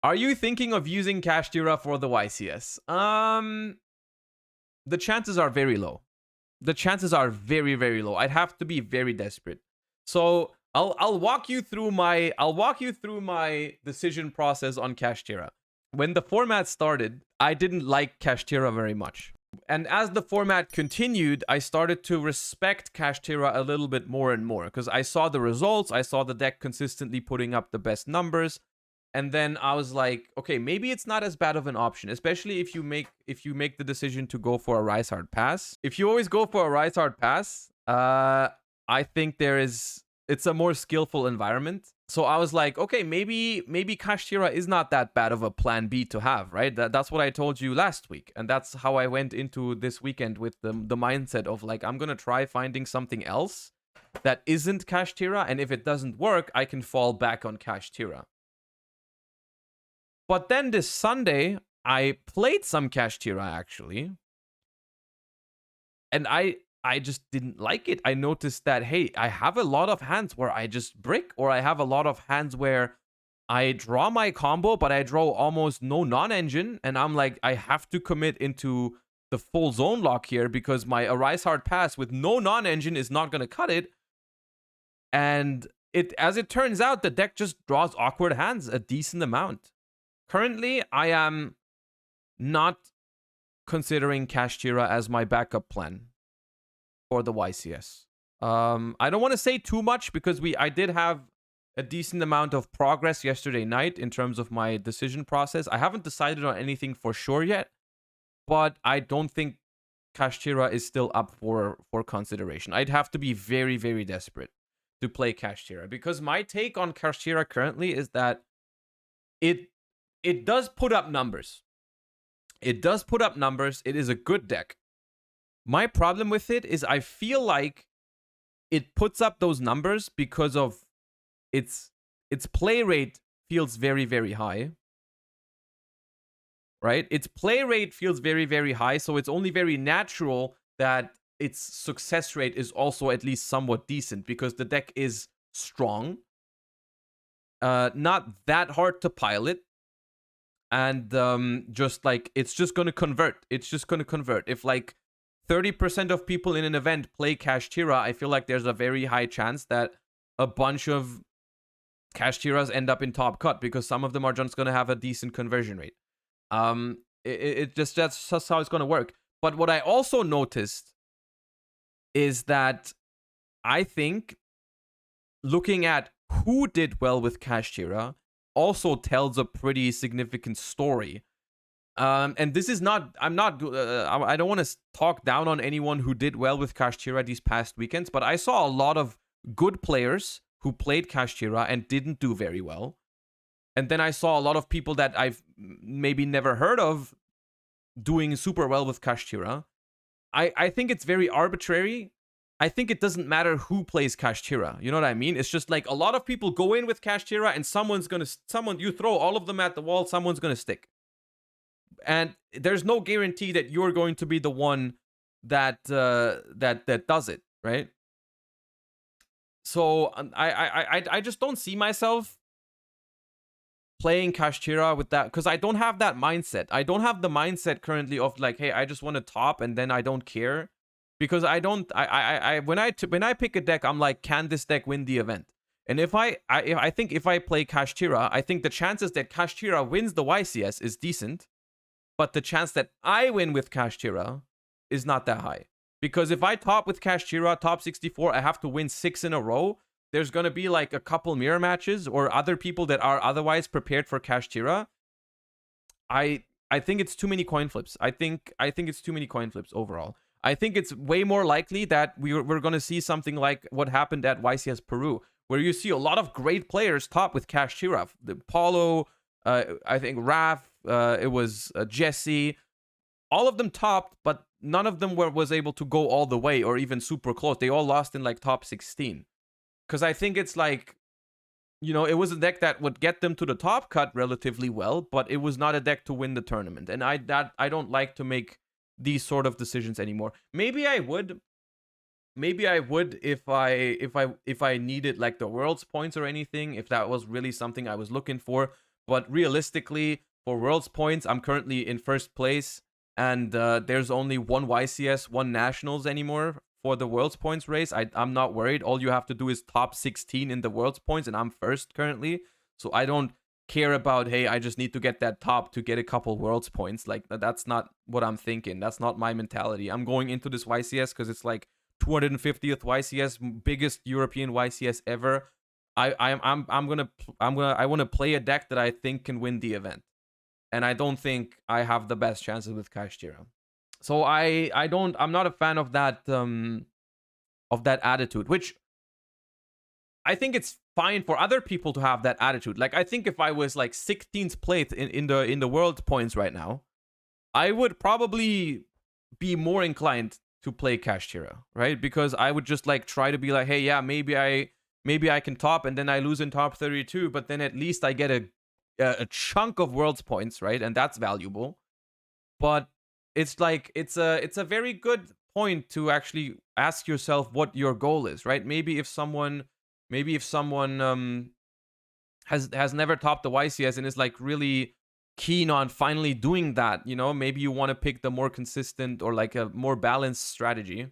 Are you thinking of using Kashtira for the YCS? The chances are very low. The chances are very, very low. I'd have to be very desperate. So I'll walk you through my decision process on Kashtira. When the format started, I didn't like Kashtira very much. And as the format continued, I started to respect Kashtira a little bit more and more because I saw the results, I saw the deck consistently putting up the best numbers, and then I was like, okay, maybe it's not as bad of an option, especially if you make the decision to go for a Rise Hard pass. If you always go for a Rise Hard pass, I think it's a more skillful environment. So I was like, okay, maybe Kashtira is not that bad of a plan B to have, right? That's what I told you last week. And that's how I went into this weekend with the mindset of like, I'm going to try finding something else that isn't Kashtira. And if it doesn't work, I can fall back on Kashtira. But then this Sunday, I played some Kashtira actually. And I just didn't like it. I noticed that, hey, I have a lot of hands where I just brick, or I have a lot of hands where I draw my combo, but I draw almost no non-engine, and I'm like, I have to commit into the full zone lock here because my Arise Hard pass with no non-engine is not going to cut it. And as it turns out, the deck just draws awkward hands a decent amount. Currently, I am not considering Kashtira as my backup plan for the YCS. I don't want to say too much because I did have a decent amount of progress yesterday night in terms of my decision process. I haven't decided on anything for sure yet, but I don't think Kashtira is still up for consideration. I'd have to be very, very desperate to play Kashtira because my take on Kashtira currently is that it does put up numbers. It does put up numbers. It is a good deck. My problem with it is I feel like it puts up those numbers because of its play rate feels very, very high. Right? Its play rate feels very, very high, so it's only very natural that its success rate is also at least somewhat decent because the deck is strong. Not that hard to pilot. And just like, it's just going to convert. It's just going to convert. If like 30% of people in an event play Kashtira, I feel like there's a very high chance that a bunch of Kashtiras end up in top cut because some of them are just going to have a decent conversion rate. That's just how it's going to work. But what I also noticed is that I think looking at who did well with Kashtira also tells a pretty significant story. And this is not, I don't want to talk down on anyone who did well with Kashtira these past weekends, but I saw a lot of good players who played Kashtira and didn't do very well. And then I saw a lot of people that I've maybe never heard of doing super well with Kashtira. I think it's very arbitrary. I think it doesn't matter who plays Kashtira. You know what I mean? It's just like a lot of people go in with Kashtira and you throw all of them at the wall, someone's going to stick. And there's no guarantee that you're going to be the one that does it, right? So I just don't see myself playing Kashtira with that because I don't have that mindset. I don't have the mindset currently of like, hey, I just want to top and then I don't care. Because when I pick a deck, I'm like, can this deck win the event? And if I think if I play Kashtira, I think the chances that Kashtira wins the YCS is decent, but the chance that I win with Kashtira is not that high. Because if I top with Kashtira, top 64, I have to win 6 in a row. There's gonna be like a couple mirror matches or other people that are otherwise prepared for Kashtira. I think it's too many coin flips. I think it's too many coin flips overall. I think it's way more likely that we're going to see something like what happened at YCS Peru, where you see a lot of great players top with Kashtira. Paulo, I think Raf, it was Jesse. All of them topped, but none of them was able to go all the way or even super close. They all lost in like top 16. Because I think it's like, you know, it was a deck that would get them to the top cut relatively well, but it was not a deck to win the tournament. And I don't like to make these sort of decisions anymore. Maybe I would if I needed like the world's points or anything, if that was really something I was looking for. But realistically, for Worlds points, I'm currently in first place, and there's only one YCS, one Nationals anymore for the Worlds points race. I'm not worried. All you have to do is top 16 in the Worlds points, and I'm first currently. So I don't care about, hey, I just need to get that top to get a couple Worlds points. Like, that's not what I'm thinking. That's not my mentality. I'm going into this YCS because it's like 250th YCS, biggest European YCS ever. I want to play a deck that I think can win the event, and I don't think I have the best chances with Kashtira. So I'm not a fan of that attitude, which I think it's fine for other people to have that attitude. Like, I think if I was like 16th place in the world points right now, I would probably be more inclined to play Kashtira, right? Because I would just like try to be like, hey, yeah, maybe I can top, and then I lose in top 32, but then at least I get a chunk of world's points, right? And that's valuable. But it's like it's a very good point to actually ask yourself what your goal is, right? Maybe if someone has never topped the YCS and is like really keen on finally doing that, maybe you want to pick the more consistent or like a more balanced strategy.